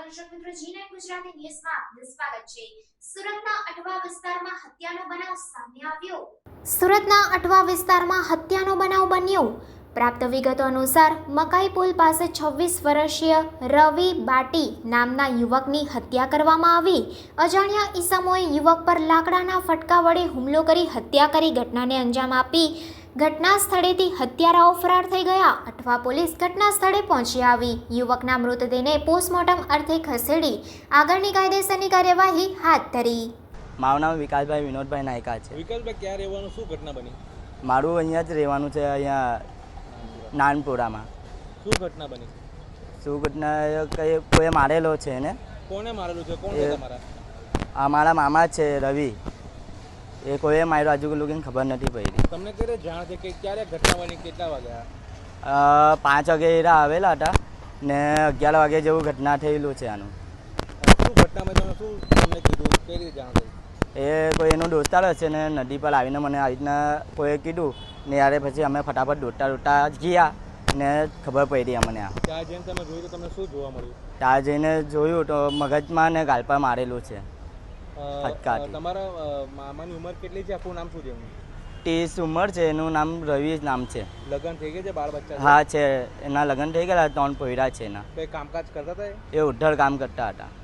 દર્શક મિત્રો જી9 ગુજરાતી ન્યૂઝમાં આપનું સ્વાગત છે। સુરતના અટવા વિસ્તારમાં હત્યાનો બનાવ સામે આવ્યો। સુરતના અટવા વિસ્તારમાં હત્યાનો બનાવ બન્યો। પ્રાપ્ત વિગતો અનુસાર મકાઈ પુલ પાસે 26 વર્ષીય રવિ બાટી નામના યુવકની હત્યા કરવામાં આવી। અજાણ્યા ઈસમોએ યુવક પર લાકડાના ફટકા વડે હુમલો કરી હત્યા કરી ઘટનાને અંજામ આપી ઘટના સ્થળેથી હત્યારાઓ ફરાર થઈ ગયા। અટવા પોલીસ ઘટના સ્થળે પહોંચી આવી યુવકના મૃતદેહને પોસ્ટમોર્ટમ અર્થે ખસેડી આગળની કાયદેસરની કાર્યવાહી હાથ ધરી। મારું નામ વિકાસભાઈ વિનોદભાઈ નાયકા છે। વિકાસભાઈ ક્યાં રહેવાનું, શું ઘટના બની? મારું અહીંયા જ રહેવાનું છે, અહીંયા નાનપુરામાં। શું ઘટના બની? શું ઘટના કઈ કોઈ મારેલો છે ને? કોને મારેલું છે? કોણ છે તમારા? અમારા મામા છે રવિ, એ કોઈએ માર્યો આજુ લોકોને ખબર નથી પડી। તમને ક્યારે જાણ છે કે ક્યારે ઘટના બની, કેટલા વાગ્યા? 5 વાગે એરા આવેલા હતા ને 11 વાગે જેવું ઘટના થયેલું છે આનું। શું ઘટનામાં તમે શું તમને કીધું, કઈ રીતે જાણ થઈ? એ કોઈ એનો દોસ્તાર હશે ને નદી પર આવીને મને આવી રીતના કોઈએ કીધું ને યારે પછી અમે ફટાફટ દોડતા ગયા ને ખબર પડી અમને। આ ત્યાં જઈને તમે જોયું તો તમને શું જોવા મળ્યું? ત્યાં જઈને જોયું તો મગજમાં ને ગાલ પર મારેલું છે। તમારા મામાની ઉંમર કેટલી છે? આખું નામ શું છે એમનું? 30 ઉંમર છે, એનું નામ રવિ નામ છે। લગ્ન થઈ ગયા છે? બાળ બચ્ચા? હા છે, એના લગ્ન થઈ ગયા, 3 પોયરા છે એના। કંઈ કામકાજ કરતા હતા? એ ઉદ્ધર કામ કરતા હતા।